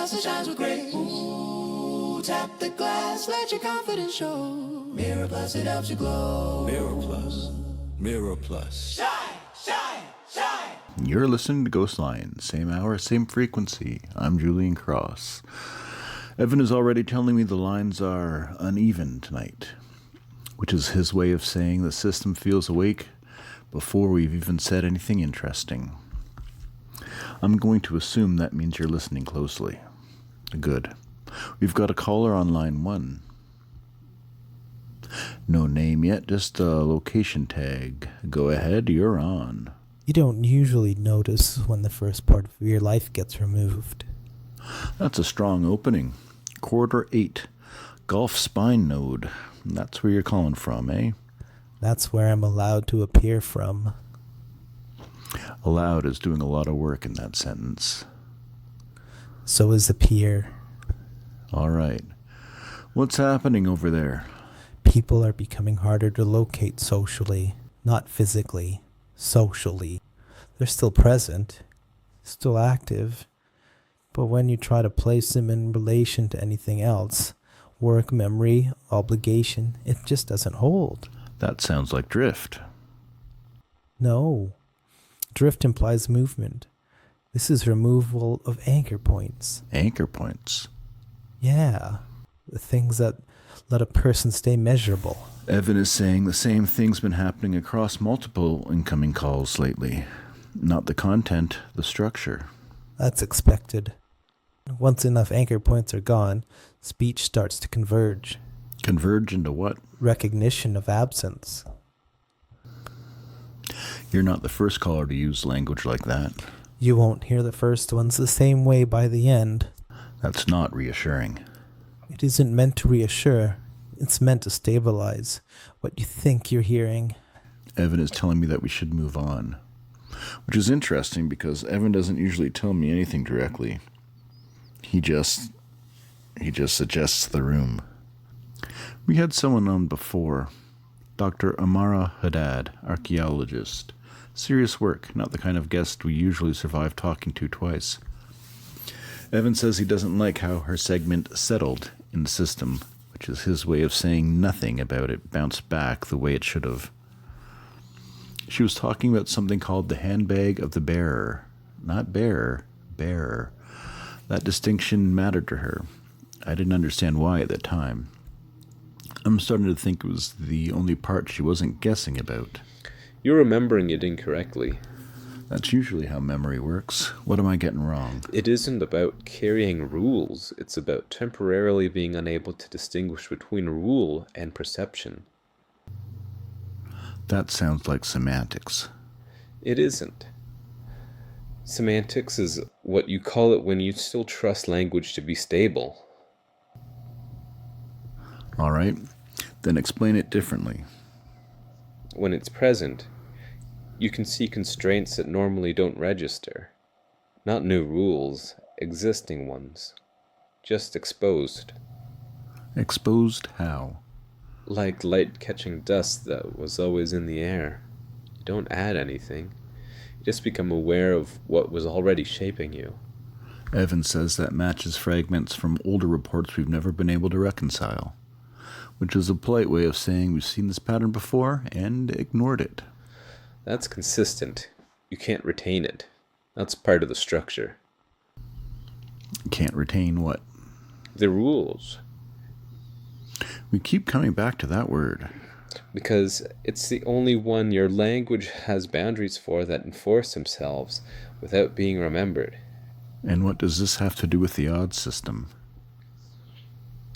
Plus it shines with grace. Ooh, tap the glass, let your confidence show. Mirror Plus, it helps you glow. Mirror Plus. Mirror Plus. Shine, shine, shine. You're listening to GhostLine. Same hour, same frequency. I'm Julian Cross. Evan is already telling me the lines are uneven tonight, which is his way of saying the system feels awake before we've even said anything interesting. I'm going to assume that means you're listening closely. Good. We've got a caller on line 1. No name yet, just a location tag. Go ahead, you're on. You don't usually notice when the first part of your life gets removed. That's a strong opening. Quarter 8. Golf spine node. That's where you're calling from, eh? That's where I'm allowed to appear from. Allowed is doing a lot of work in that sentence. So is appear. All right. What's happening over there? People are becoming harder to locate socially, not physically, socially. They're still present, still active, but when you try to place them in relation to anything else, work, memory, obligation, it just doesn't hold. That sounds like drift. No. Drift implies movement. This is removal of anchor points. Anchor points? Yeah. The things that let a person stay measurable. Evan is saying the same thing's been happening across multiple incoming calls lately. Not the content, the structure. That's expected. Once enough anchor points are gone, speech starts to converge. Converge into what? Recognition of absence. You're not the first caller to use language like that. You won't hear the first ones the same way by the end. That's not reassuring. It isn't meant to reassure. It's meant to stabilize what you think you're hearing. Evan is telling me that we should move on. Which is interesting because Evan doesn't usually tell me anything directly. He just suggests the room. We had someone on before. Dr. Amara Haddad, archaeologist. Serious work, not the kind of guest we usually survive talking to twice. Evan says he doesn't like how her segment settled in the system, which is his way of saying nothing about it bounced back the way it should have. She was talking about something called the handbag of the bearer. Not bearer, bearer. That distinction mattered to her. I didn't understand why at the time. I'm starting to think it was the only part she wasn't guessing about. You're remembering it incorrectly. That's usually how memory works. What am I getting wrong? It isn't about carrying rules. It's about temporarily being unable to distinguish between rule and perception. That sounds like semantics. It isn't. Semantics is what you call it when you still trust language to be stable. All right, then explain it differently. When it's present, you can see constraints that normally don't register. Not new rules, existing ones. Just exposed. Exposed how? Like light catching dust that was always in the air. You don't add anything. You just become aware of what was already shaping you. Evan says that matches fragments from older reports we've never been able to reconcile, which is a polite way of saying we've seen this pattern before and ignored it. That's consistent. You can't retain it. That's part of the structure. Can't retain what? The rules. We keep coming back to that word. Because it's the only one your language has boundaries for that enforce themselves without being remembered. And what does this have to do with the odds system?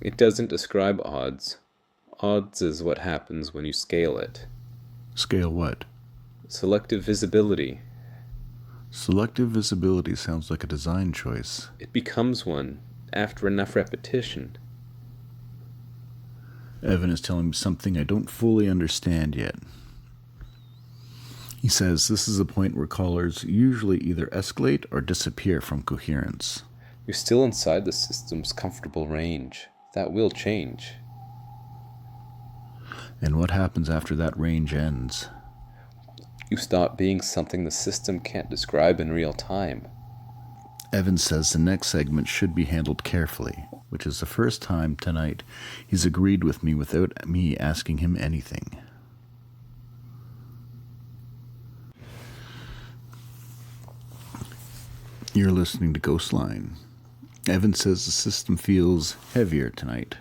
It doesn't describe odds. Odds is what happens when you scale it. Scale what? Selective visibility. Selective visibility sounds like a design choice. It becomes one after enough repetition. Evan is telling me something I don't fully understand yet. He says this is a point where callers usually either escalate or disappear from coherence. You're still inside the system's comfortable range. That will change. And what happens after that range ends? You stop being something the system can't describe in real time. Evan says the next segment should be handled carefully, which is the first time tonight he's agreed with me without me asking him anything. You're listening to GhostLine. Evan says the system feels heavier tonight.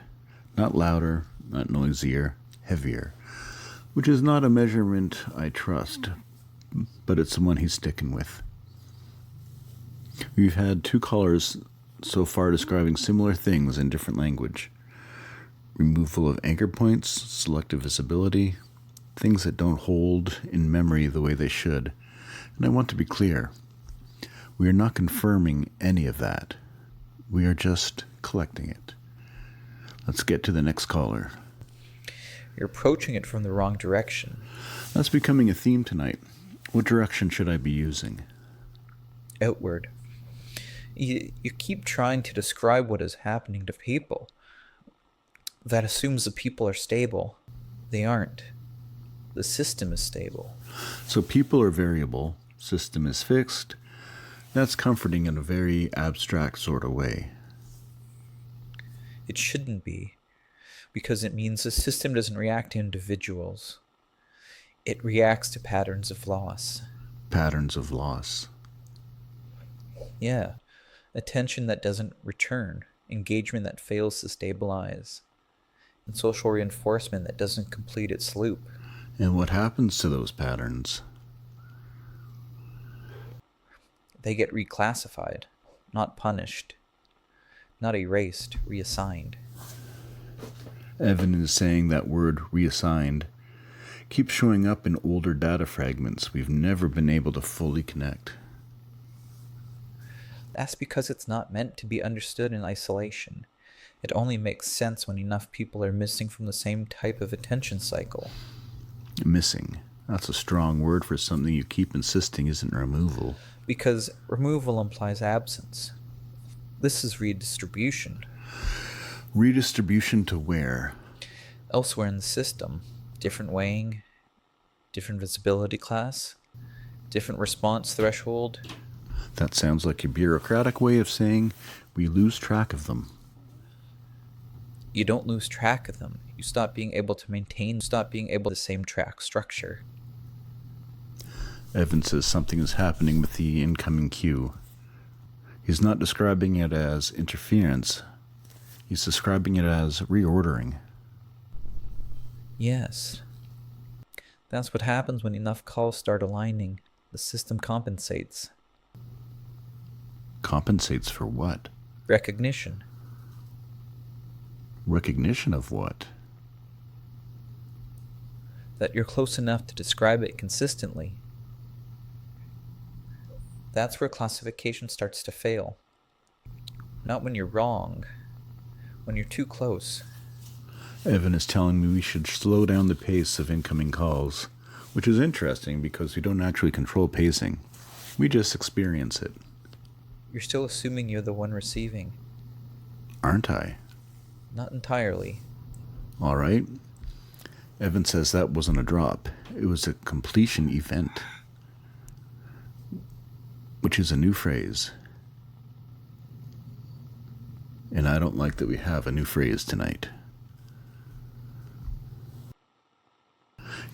Not louder, not noisier, heavier. Which is not a measurement I trust, but it's the one he's sticking with. We've had 2 callers so far describing similar things in different language. Removal of anchor points, selective visibility, things that don't hold in memory the way they should. And I want to be clear. We are not confirming any of that. We are just collecting it. Let's get to the next caller. You're approaching it from the wrong direction. That's becoming a theme tonight. What direction should I be using? Outward. You keep trying to describe what is happening to people. That assumes the people are stable. They aren't. The system is stable. So people are variable, system is fixed. That's comforting in a very abstract sort of way. It shouldn't be, because it means the system doesn't react to individuals. It reacts to patterns of loss. Patterns of loss. Yeah. Attention that doesn't return. Engagement that fails to stabilize. And social reinforcement that doesn't complete its loop. And what happens to those patterns? They get reclassified, not punished. Not erased, reassigned. Evan is saying that word reassigned keeps showing up in older data fragments we've never been able to fully connect. That's because it's not meant to be understood in isolation. It only makes sense when enough people are missing from the same type of attention cycle. Missing. That's a strong word for something you keep insisting isn't removal. Because removal implies absence. This is redistribution. Redistribution to where? Elsewhere in the system. Different weighing, different visibility class, different response threshold. That sounds like a bureaucratic way of saying we lose track of them. You don't lose track of them. You stop being able to maintain, the same track structure. Evan says something is happening with the incoming queue. He's not describing it as interference. He's describing it as reordering. Yes. That's what happens when enough calls start aligning. The system compensates. Compensates for what? Recognition. Recognition of what? That you're close enough to describe it consistently. That's where classification starts to fail. Not when you're wrong. When you're too close. Evan is telling me we should slow down the pace of incoming calls, which is interesting because we don't actually control pacing. We just experience it. You're still assuming you're the one receiving. Aren't I? Not entirely. All right. Evan says that wasn't a drop. It was a completion event. Which is a new phrase. And I don't like that we have a new phrase tonight.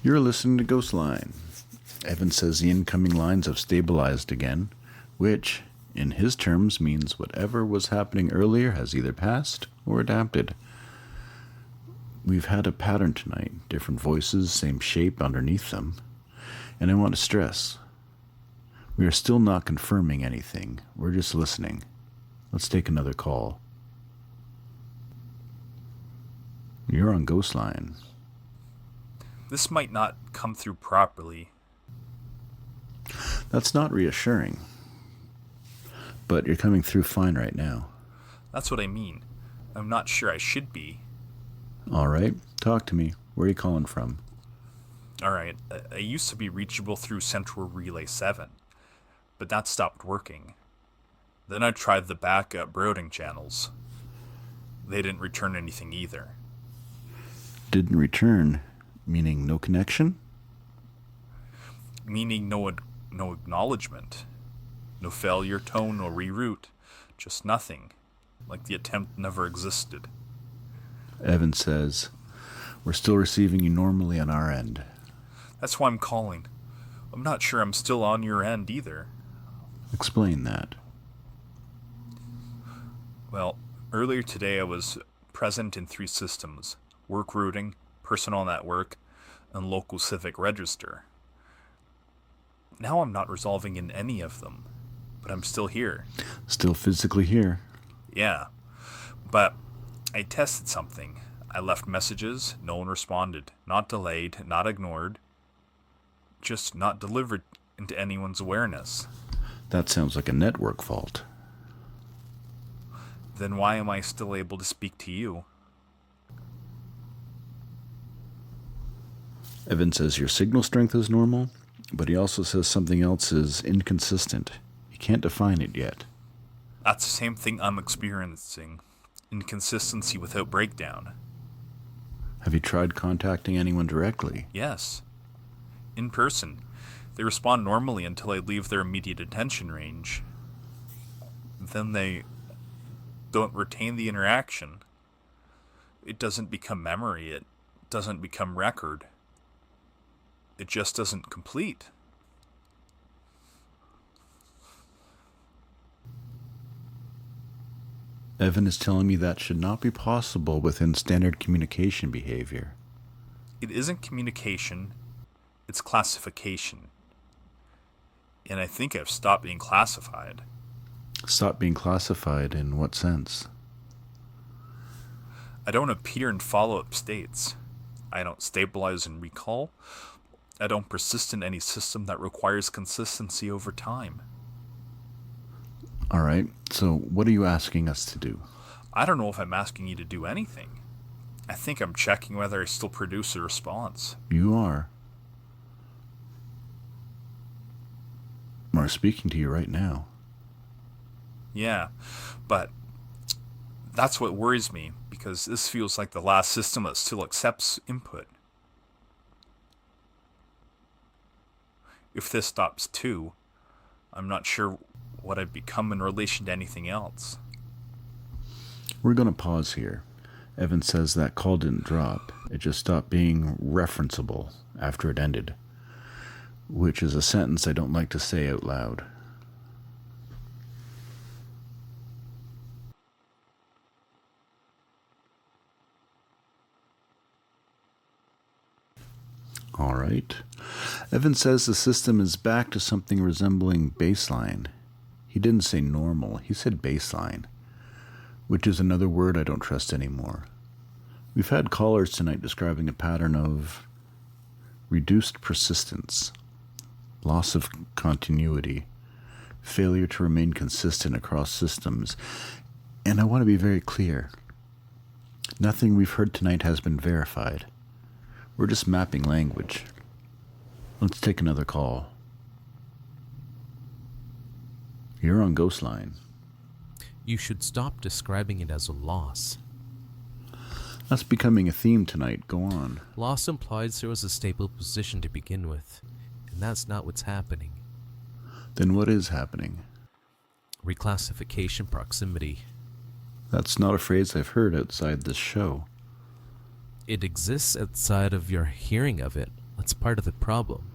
You're listening to GhostLine. Evan says the incoming lines have stabilized again, which, in his terms, means whatever was happening earlier has either passed or adapted. We've had a pattern tonight, different voices, same shape underneath them. And I want to stress, we are still not confirming anything. We're just listening. Let's take another call. You're on GhostLine. This might not come through properly. That's not reassuring. But you're coming through fine right now. That's what I mean. I'm not sure I should be. All right, talk to me. Where are you calling from? Alright, I used to be reachable through Central Relay 7, but that stopped working. Then I tried the backup routing channels. They didn't return anything either. Didn't return, meaning no connection? Meaning no acknowledgement. No failure tone or reroute. Just nothing. Like the attempt never existed. Evan says, we're still receiving you normally on our end. That's why I'm calling. I'm not sure I'm still on your end either. Explain that. Well, earlier today I was present in 3 systems. Work routing, personal network, and local civic register. Now I'm not resolving in any of them, but I'm still here. Still physically here. Yeah, but I tested something. I left messages, no one responded. Not delayed, not ignored. Just not delivered into anyone's awareness. That sounds like a network fault. Then why am I still able to speak to you? Evan says your signal strength is normal, but he also says something else is inconsistent. He can't define it yet. That's the same thing I'm experiencing. Inconsistency without breakdown. Have you tried contacting anyone directly? Yes. In person. They respond normally until I leave their immediate attention range. Then they don't retain the interaction. It doesn't become memory. It doesn't become record. It just doesn't complete. Evan is telling me that should not be possible within standard communication behavior. It isn't communication, it's classification. And I think I've stopped being classified. Stop being classified in what sense? I don't appear in follow-up states. I don't stabilize and recall. I don't persist in any system that requires consistency over time. All right, so what are you asking us to do? I don't know if I'm asking you to do anything. I think I'm checking whether I still produce a response. You are. I'm speaking to you right now. Yeah, but that's what worries me, because this feels like the last system that still accepts input. If this stops too, I'm not sure what I've become in relation to anything else. We're going to pause here. Evan says that call didn't drop. It just stopped being referenceable after it ended, which is a sentence I don't like to say out loud. All right. Evan says the system is back to something resembling baseline. He didn't say normal, he said baseline, which is another word I don't trust anymore. We've had callers tonight describing a pattern of reduced persistence, loss of continuity, failure to remain consistent across systems. And I want to be very clear. Nothing we've heard tonight has been verified. We're just mapping language. Let's take another call. You're on GhostLine. You should stop describing it as a loss. That's becoming a theme tonight. Go on. Loss implies there was a stable position to begin with, and that's not what's happening. Then what is happening? Reclassification proximity. That's not a phrase I've heard outside this show. It exists outside of your hearing of it. That's part of the problem.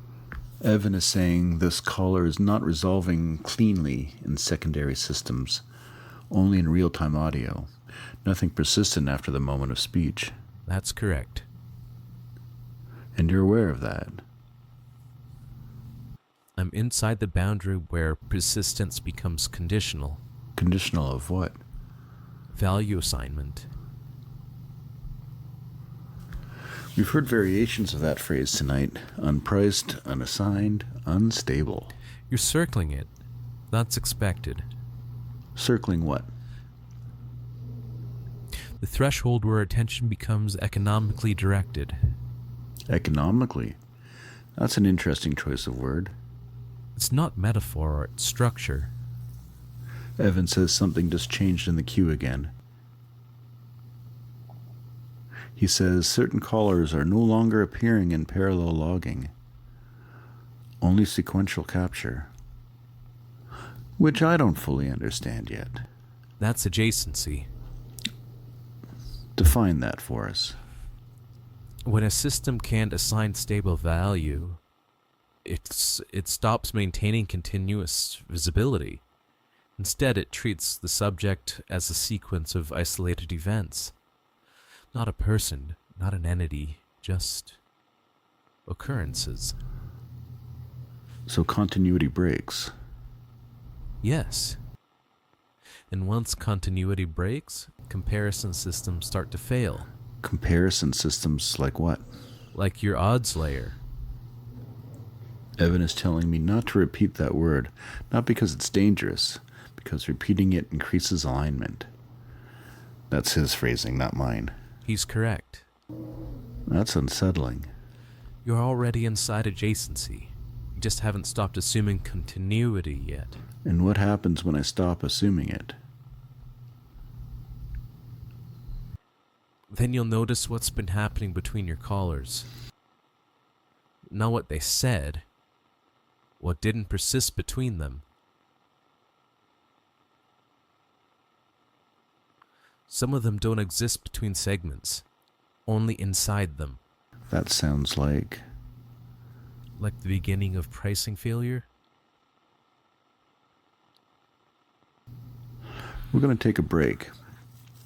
Evan is saying this caller is not resolving cleanly in secondary systems, only in real-time audio. Nothing persistent after the moment of speech. That's correct. And you're aware of that. I'm inside the boundary where persistence becomes conditional. Conditional of what? Value assignment. We've heard variations of that phrase tonight. Unpriced, unassigned, unstable. You're circling it. That's expected. Circling what? The threshold where attention becomes economically directed. Economically? That's an interesting choice of word. It's not metaphor, it's structure. Evan says something just changed in the queue again. He says certain callers are no longer appearing in parallel logging. Only sequential capture. which I don't fully understand yet. That's adjacency. Define that for us. When a system can't assign stable value, it stops maintaining continuous visibility. Instead, it treats the subject as a sequence of isolated events. Not a person, not an entity, just occurrences. So continuity breaks. Yes. And once continuity breaks, comparison systems start to fail. Comparison systems like what? Like your odds layer. Evan is telling me not to repeat that word, not because it's dangerous, because repeating it increases alignment. That's his phrasing, not mine. He's correct. That's unsettling. You're already inside adjacency. You just haven't stopped assuming continuity yet. And what happens when I stop assuming it? Then you'll notice what's been happening between your callers. Not what they said, what didn't persist between them. Some of them don't exist between segments, only inside them. That sounds like... Like the beginning of pricing failure? We're going to take a break.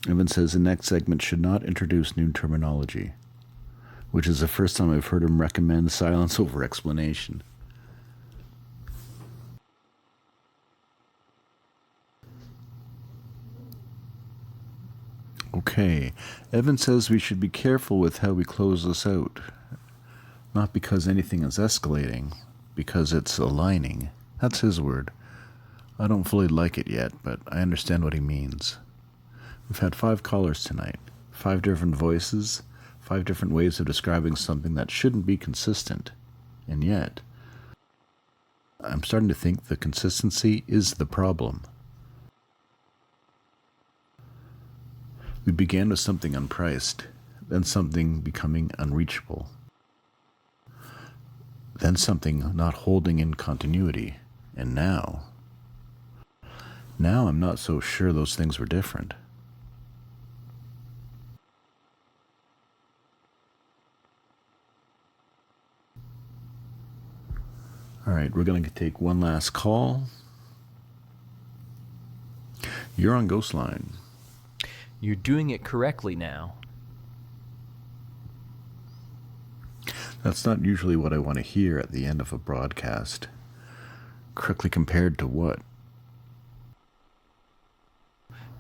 Evan says the next segment should not introduce new terminology, which is the first time I've heard him recommend silence over explanation. Okay, Evan says we should be careful with how we close this out. Not because anything is escalating, because it's aligning. That's his word. I don't fully like it yet, but I understand what he means. We've had 5 callers tonight, 5 different voices, 5 different ways of describing something that shouldn't be consistent. And yet, I'm starting to think the consistency is the problem. We began with something unpriced, then something becoming unreachable, then something not holding in continuity, and now I'm not so sure those things were different. All right, we're going to take one last call. You're on GhostLine. You're doing it correctly now. That's not usually what I want to hear at the end of a broadcast. Correctly compared to what?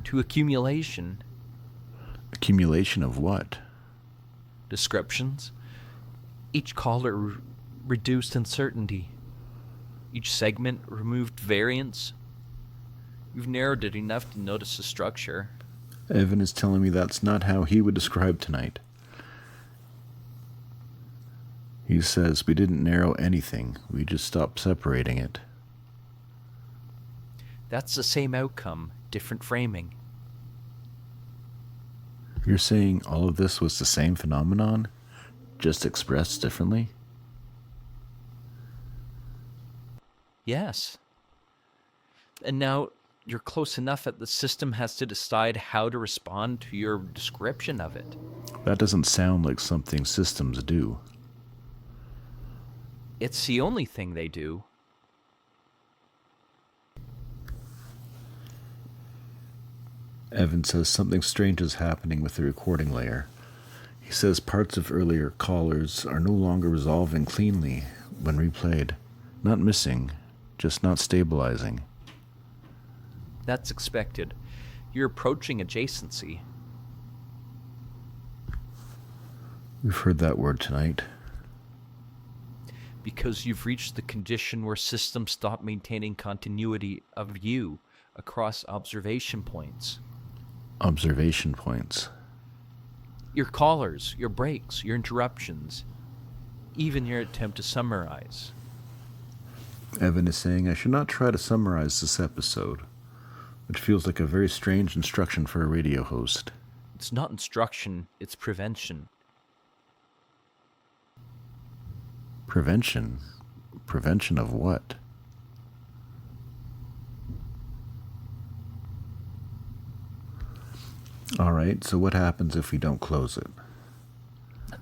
To accumulation. Accumulation of what? Descriptions. Each caller reduced uncertainty. Each segment removed variance. You've narrowed it enough to notice the structure. Evan is telling me that's not how he would describe tonight. He says we didn't narrow anything, we just stopped separating it. That's the same outcome, different framing. You're saying all of this was the same phenomenon, just expressed differently? Yes. And now you're close enough that the system has to decide how to respond to your description of it. That doesn't sound like something systems do. It's the only thing they do. Evan says something strange is happening with the recording layer. He says parts of earlier callers are no longer resolving cleanly when replayed. Not missing, just not stabilizing. That's expected. You're approaching adjacency. We've heard that word tonight. Because you've reached the condition where systems stop maintaining continuity of you across observation points. Observation points. Your callers, your breaks, your interruptions, even your attempt to summarize. Evan is saying I should not try to summarize this episode, which feels like a very strange instruction for a radio host. It's not instruction, it's prevention. Prevention? Prevention of what? All right, so what happens if we don't close it?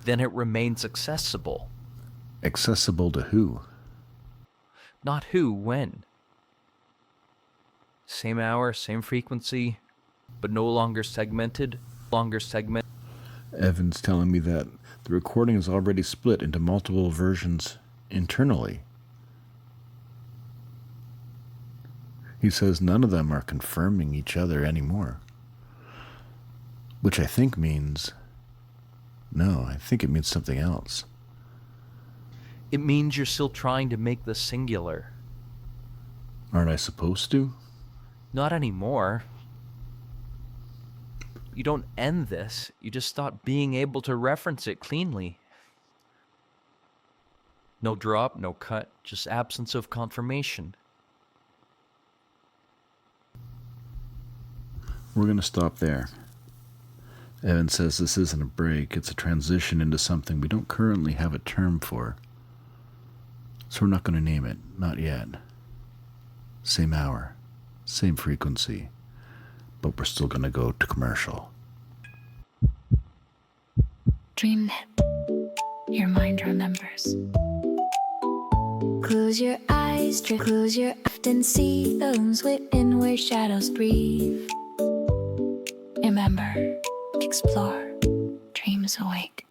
Then it remains accessible. Accessible to who? Not who, when. Same hour, same frequency, but no longer segmented. Evan's telling me that the recording is already split into multiple versions internally. He says none of them are confirming each other anymore. Which I think means... No, I think it means something else. It means you're still trying to make the singular. Aren't I supposed to? Not anymore. You don't end this, you just stop being able to reference it cleanly. No drop, no cut, just absence of confirmation. We're going to stop there. Evan says this isn't a break, it's a transition into something we don't currently have a term for. So we're not going to name it, not yet. Same hour, same frequency, but we're still going to go to commercial. DreamNet, your mind remembers. Close your eyes, close your eyes and see the rooms within where shadows breathe. Remember, explore, dreams awake.